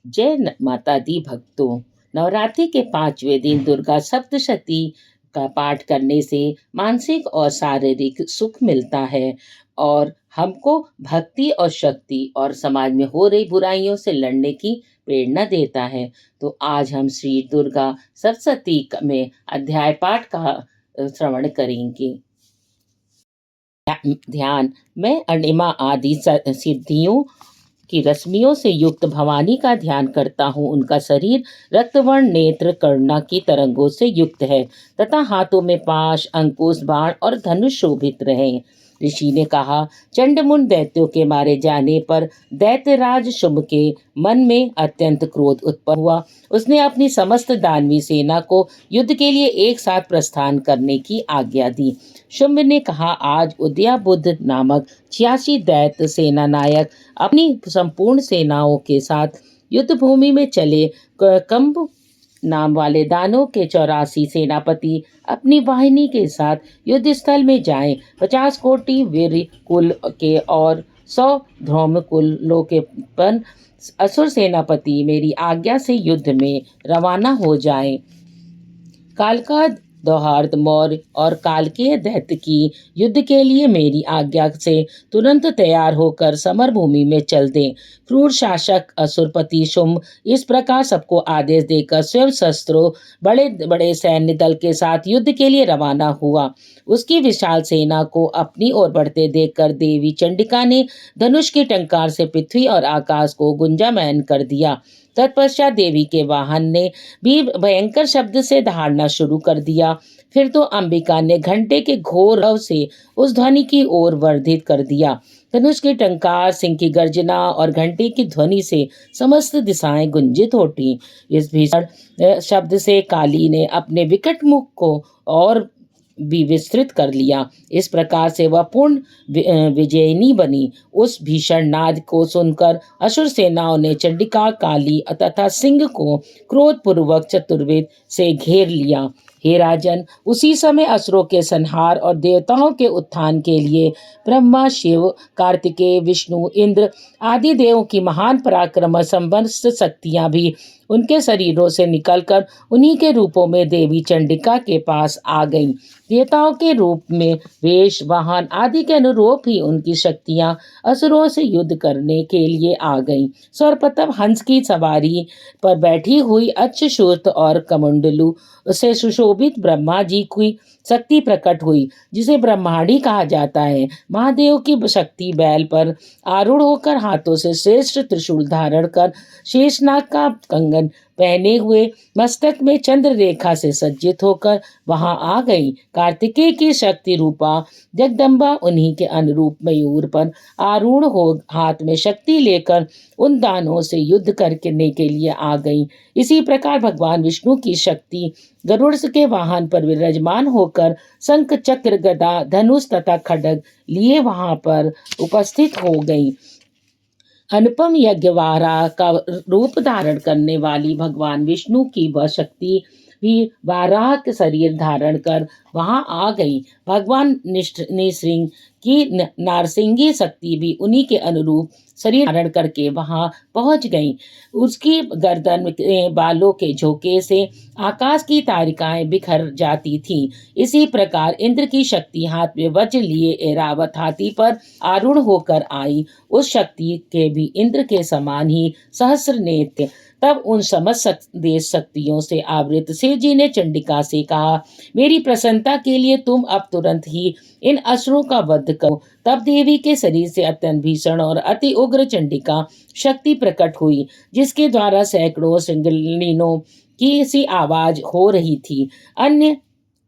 माता दी भक्तों, नवरात्रि के 5वें दिन दुर्गा सप्तशती का पाठ करने से मानसिक और शारीरिक सुख मिलता है और हमको भक्ति और शक्ति और समाज में हो रही बुराइयों से लड़ने की प्रेरणा देता है। तो आज हम श्री दुर्गा सप्तशती में अध्याय पाठ का श्रवण करेंगे। ध्यान में अणिमा आदि सिद्धियों की रश्मियों से युक्त भवानी का ध्यान करता हूँ। उनका शरीर रक्तवर्ण नेत्र करुणा की तरंगों से युक्त है तथा हाथों में पाश, अंकुश, बाण और धनुष शोभित रहे। ऋषि ने कहा, चंडमुंड दैत्यों के मारे जाने पर दैत्यराज शुंभ के मन में अत्यंत क्रोध उत्पन्न हुआ। उसने अपनी समस्त दानवी सेना को युद्ध के लिए एक साथ प्रस्थान करने की आज्ञा दी। शुंभ ने कहा, आज उदयाबुद्ध नामक 86 दैत्य सेना नायक अपनी संपूर्ण सेनाओं के साथ युद्ध भूमि में चले। कंब नाम वाले दानों के 84 सेनापति अपनी वाहिनी के साथ युद्ध स्थल में जाएं। 50 कोटि वीर कुल के और 100 ध्रुम कुलों के असुर सेनापति मेरी आज्ञा से युद्ध में रवाना हो जाएं। कालका दौहार्द मौर्य और कालकेय दैत्य की युद्ध के लिए मेरी आज्ञा से तुरंत तैयार होकर समर भूमि में चल दें। क्रूर शासक असुरपति शुंभ इस प्रकार सबको आदेश देकर स्वयं शस्त्रों बड़े बड़े सैन्य दल के साथ युद्ध के लिए रवाना हुआ। उसकी विशाल सेना को अपनी ओर बढ़ते देखकर देवी चंडिका ने धनुष की टंकार से पृथ्वी और आकाश को गुंजायमान कर दिया। तत्पश्चात देवी के वाहन ने भी भयंकर शब्द से दहाड़ना शुरू कर दिया। फिर तो अंबिका ने घंटे के घोर रव से उस ध्वनि की ओर वर्धित कर दिया। धनुष की टंकार, सिंह की गर्जना और घंटे की ध्वनि से समस्त दिशाएं गुंजित उठी। इस भीषण शब्द से काली ने अपने विकट मुख को और भी विस्तृत कर लिया। इस प्रकार से वह पूर्ण विजयिनी बनी। उस भीषण नाद को सुनकर असुर सेनाओं ने चंडिका, काली तथा सिंह को क्रोधपूर्वक चतुर्वेद से घेर लिया। हे राजन, उसी समय असुरों के संहार और देवताओं के उत्थान के लिए ब्रह्मा, शिव, कार्तिकेय, विष्णु, इंद्र आदि देवों की महान पराक्रम संपन्न शक्तियां भी उनके शरीरों से निकलकर उन्हीं के रूपों में देवी चंडिका के पास आ गईं। देवताओं के रूप में वेश, वाहन आदि के अनुरूप ही उनकी शक्तियां असुरों से युद्ध करने के लिए आ गईं। सर्वप्रथम हंस की सवारी पर बैठी हुई अच्युत और कमंडलू से सुशोभित ब्रह्मा जी की शक्ति प्रकट हुई, जिसे ब्रह्मांडी कहा जाता है। महादेव की शक्ति बैल पर आरूढ़ होकर हाथों से श्रेष्ठ त्रिशूल धारण कर शेषनाग का कंगन पहने हुए मस्तक में चंद्र रेखा से सज्जित होकर वहां आ गई। कार्तिकेय की शक्ति रूपा जगदम्बा उन्हीं के अनुरूप मयूर पर आरूढ़ हो हाथ में शक्ति लेकर उन दानों से युद्ध करने के लिए आ गई। इसी प्रकार भगवान विष्णु की शक्ति गरुड़ के वाहन पर विराजमान होकर शंख, चक्र, गदा, धनुष तथा खड्ग लिए वहां पर उपस्थित हो गई। अनुपम यज्ञवारा का रूप धारण करने वाली भगवान विष्णु की वह शक्ति भी वाराह के शरीर धारण कर वहां आ गई। भगवान नृसिंह की नारसिंगी शक्ति भी उन्हीं के अनुरूप शरीर धारण करके वहां पहुंच गई। उसकी गर्दन के बालों के झोंके से आकाश की तारिकाएं बिखर जाती थीं। इसी प्रकार इंद्र की शक्ति हाथ में वज्र लिए ऐरावत हाथी पर आरूढ़ होकर आई। उस शक्ति के भी इंद्र के समान ही सहस्र नेत्र। तब उन समस्त देश शक्तियों से आवृत शिव जी ने चंडिका से कहा, मेरी प्रसन्नता के लिए तुम अब तुरंत ही इन असुरों का वध करो। तब देवी के शरीर से अत्यंत भीषण और अति उग्र चंडिका शक्ति प्रकट हुई, जिसके द्वारा सैकड़ों सिंगलिनों की सी आवाज हो रही थी। अन्य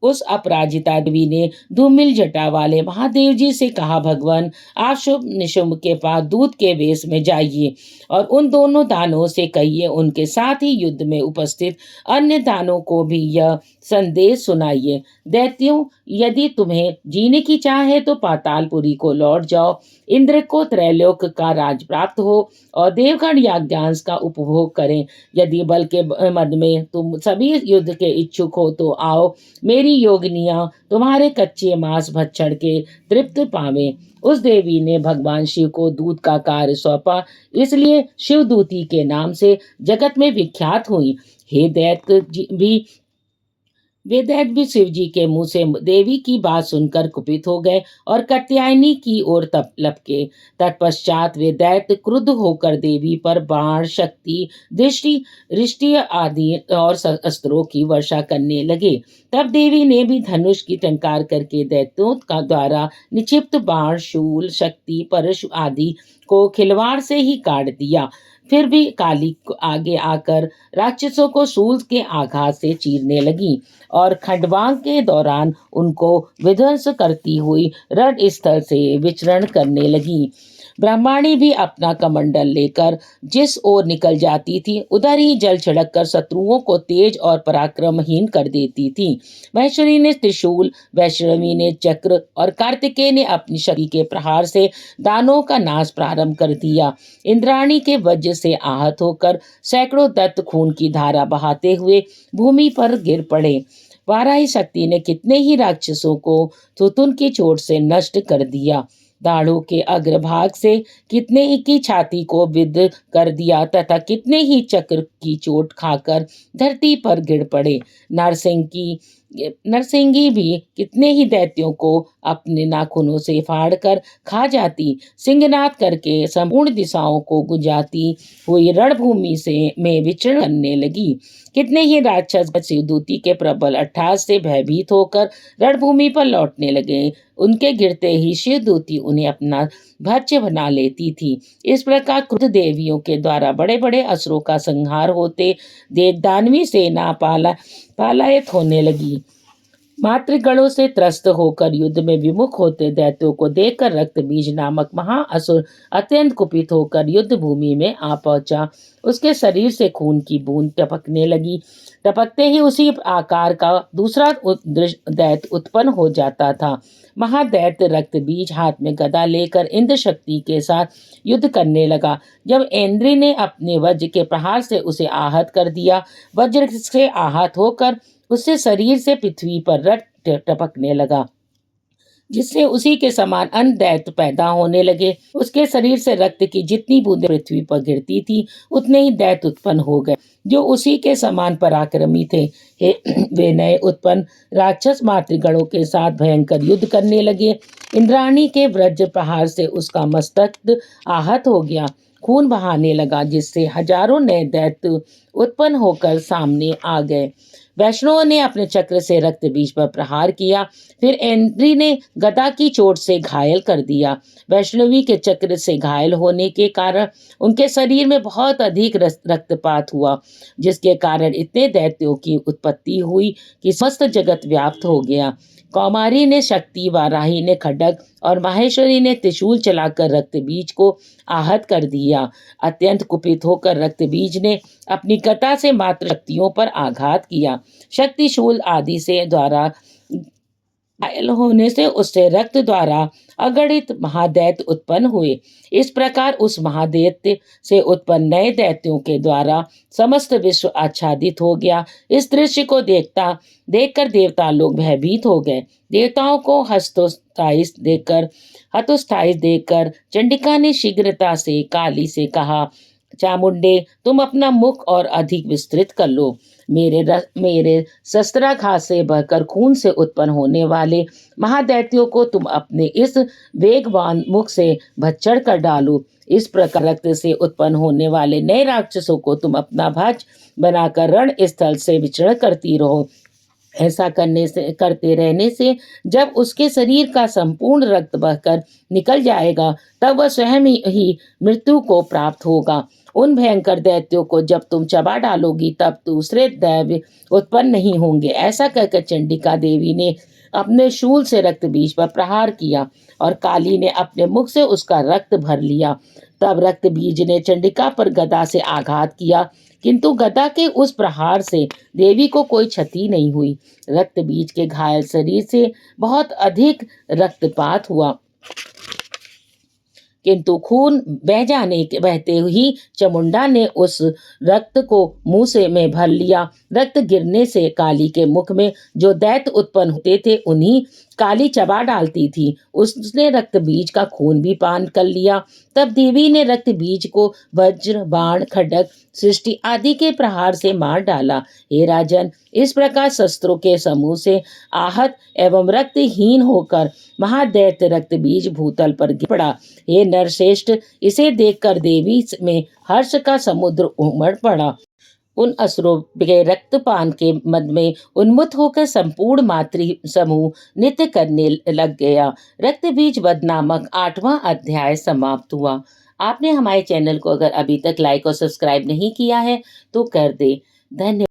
उस अपराजिता देवी ने धूमिल जटा वाले महादेव जी से कहा, भगवान आप शुभ निशुंभ के पास दूत के वेश में जाइए और उन दोनों दानों से कहिए, उनके साथ ही युद्ध में उपस्थित अन्य दानों को भी यह संदेश सुनाइए। दैत्यों, यदि तुम्हें जीने की चाह है तो पातालपुरी को लौट जाओ। इंद्र को त्रैलोक का राज प्राप्त हो और देवगण याज्ञांश का उपभोग करें। यदि बल के मद में तुम सभी युद्ध के इच्छुक हो तो आओ, मेरी योगिनियां तुम्हारे कच्चे मांस भक्षण के तृप्त पावें। उस देवी ने भगवान शिव को दूत का कार्य सौंपा, इसलिए शिवदूती के नाम से जगत में विख्यात हुई। हे दैत्य भी शिव जी के मुंह से देवी की बात सुनकर कुपित हो गए और कात्यायनी की ओर तप लपके। तत्पश्चात वे दैत्य क्रुद्ध होकर देवी पर बाण, शक्ति, दृष्टि, रिष्टि आदि और अस्त्रों की वर्षा करने लगे। तब देवी ने भी धनुष की टंकार करके दैत्यों का द्वारा निक्षिप्त बाण, शूल, शक्ति, परशु आदि को खिलवाड़ से ही काट दिया। फिर भी काली आगे आकर राक्षसों को शूल के आघात से चीरने लगी और खंडवांग के दौरान उनको विध्वंस करती हुई रण स्थल से विचरण करने लगी। ब्रह्माणी भी अपना कमंडल लेकर जिस ओर निकल जाती थी, उधर ही जल छिड़क कर शत्रुओं को तेज और पराक्रमहीन कर देती थी। महेश्वरी ने त्रिशूल, वैष्णवी ने चक्र और कार्तिकेय ने अपनी शक्ति के प्रहार से दानों का नाश प्रारंभ कर दिया। इंद्राणी के वज्र से आहत होकर सैकड़ों दत्त खून की धारा बहाते हुए भूमि पर गिर पड़े। वाराही शक्ति ने कितने ही राक्षसों को तुतुन की चोट से नष्ट कर दिया। दाढ़ों के अग्रभाग से कितने ही की छाती को विद्ध कर दिया तथा कितने ही चक्र की चोट खाकर धरती पर गिर पड़े। नरसिंगी भी कितने ही दैत्यों को अपने नाखूनों से फाड़कर खा जाती। सिंहनाद करके संपूर्ण दिशाओं को गुंजाती हुई रणभूमि से में विचरण करने लगी। कितने ही राक्षस शिवदूती के प्रबल अट्टहास से भयभीत होकर रणभूमि पर लौटने लगे। उनके गिरते ही शिवदूती उन्हें अपना भक्ष्य बना लेती थी। इस प्रकार क्रुद्ध देवियों के द्वारा बड़े बड़े असुरों का संहार होते देख दानवी सेना पलायित होने लगी। मातृगणों से त्रस्त होकर युद्ध में विमुख होते दैत्यों को देखकर रक्तबीज नामक महाअसुर अत्यंत कुपित होकर युद्ध भूमि में आ पहुंचा। उसके शरीर से खून की बूंद टपकने लगी। टपकते ही उसी आकार का दूसरा दैत्य उत्पन्न हो जाता था। महादैत्य रक्तबीज हाथ में गदा लेकर इंद्र शक्ति के साथ युद्ध करने लगा। जब इंद्र ने अपने वज्र के प्रहार से उसे आहत कर दिया, वज्र से आहत होकर उससे शरीर से पृथ्वी पर रक्त टपकने लगा, जिससे उसी के समान अन्य दैत्य पैदा होने लगे। उसके शरीर से रक्त की जितनी बूंदें पृथ्वी पर गिरती थी, उतने ही दैत्य उत्पन्न हो गए जो उसी के समान पराक्रमी थे। वे नए उत्पन्न राक्षस मातृगणों के साथ भयंकर युद्ध करने लगे। इंद्राणी के वज्र प्रहार से उसका मस्तक आहत हो गया, खून बहाने लगा, जिससे हजारों नए दैत्य उत्पन्न होकर सामने आ गए। वैष्णव ने अपने चक्र से रक्त बीज पर प्रहार किया, फिर इंद्री ने गदा की चोट से घायल कर दिया। वैष्णवी के चक्र से घायल होने के कारण उनके शरीर में बहुत अधिक रक्तपात हुआ, जिसके कारण इतने दैत्यों की उत्पत्ति हुई कि समस्त जगत व्याप्त हो गया। कौमारी ने शक्ति, वाराही ने खड्ग और माहेश्वरी ने त्रिशूल चलाकर रक्तबीज को आहत कर दिया। अत्यंत कुपित होकर रक्तबीज ने अपनी गदा से मात्र शक्तियों पर आघात किया। शक्ति शूल आदि से द्वारा घायल होने से उससे रक्त द्वारा अगणित महादैत्य उत्पन्न हुए। इस प्रकार उस महादैत्य से उत्पन्न नए दैत्यों के द्वारा समस्त विश्व आच्छादित हो गया। इस दृश्य को देखकर देवता लोग भयभीत हो गए। देवताओं को हतोत्साहित देखकर चंडिका ने शीघ्रता से काली से कहा, चामुंडे, तुम अपना मुख और अधिक विस्तृत कर लो। मेरे शस्त्राघात से बहकर खून से उत्पन्न होने वाले महादैत्यों को तुम अपने इस वेगवान मुख से भक्षण कर डालो। इस प्रकार रक्त से उत्पन्न होने वाले नए राक्षसों को तुम अपना भक्ष्य बनाकर रण स्थल से विचरण करती रहो। ऐसा करते रहने से जब उसके शरीर का संपूर्ण रक्त बहकर निकल जाएगा, तब वह स्वयं ही मृत्यु को प्राप्त होगा। उन भयंकर दैत्यों को जब तुम चबा डालोगी, तब दूसरे दैत्य उत्पन्न नहीं होंगे। ऐसा कहकर चंडिका देवी ने अपने शूल से रक्त बीज पर प्रहार किया और काली ने अपने मुख से उसका रक्त भर लिया। तब रक्त बीज ने चंडिका पर गदा से आघात किया, किंतु गदा के उस प्रहार से देवी को कोई क्षति नहीं हुई। रक्त बीज के घायल शरीर से बहुत अधिक रक्तपात हुआ। किंतु खून बहते ही चामुंडा ने उस रक्त को मुंह से में भर लिया। रक्त गिरने से काली के मुख में जो दैत्य उत्पन्न होते थे उन्हीं काली चबा डालती थी। उसने रक्त बीज का खून भी पान कर लिया। तब देवी ने रक्त बीज को वज्र, बाण, खड्ग, सृष्टि आदि के प्रहार से मार डाला। हे राजन, इस प्रकार शस्त्रों के समूह से आहत एवं रक्तहीन होकर महादैत्य रक्त बीज भूतल पर गिर पड़ा। हे नरश्रेष्ठ, इसे देखकर देवी में हर्ष का समुद्र उमड़ पड़ा। उन असुरों के रक्तपान के मद में उन्मुख होकर संपूर्ण मातृ समूह नृत्य करने लग गया। रक्त बीज वध नामक 8वां अध्याय समाप्त हुआ। आपने हमारे चैनल को अगर अभी तक लाइक और सब्सक्राइब नहीं किया है तो कर दे। धन्यवाद।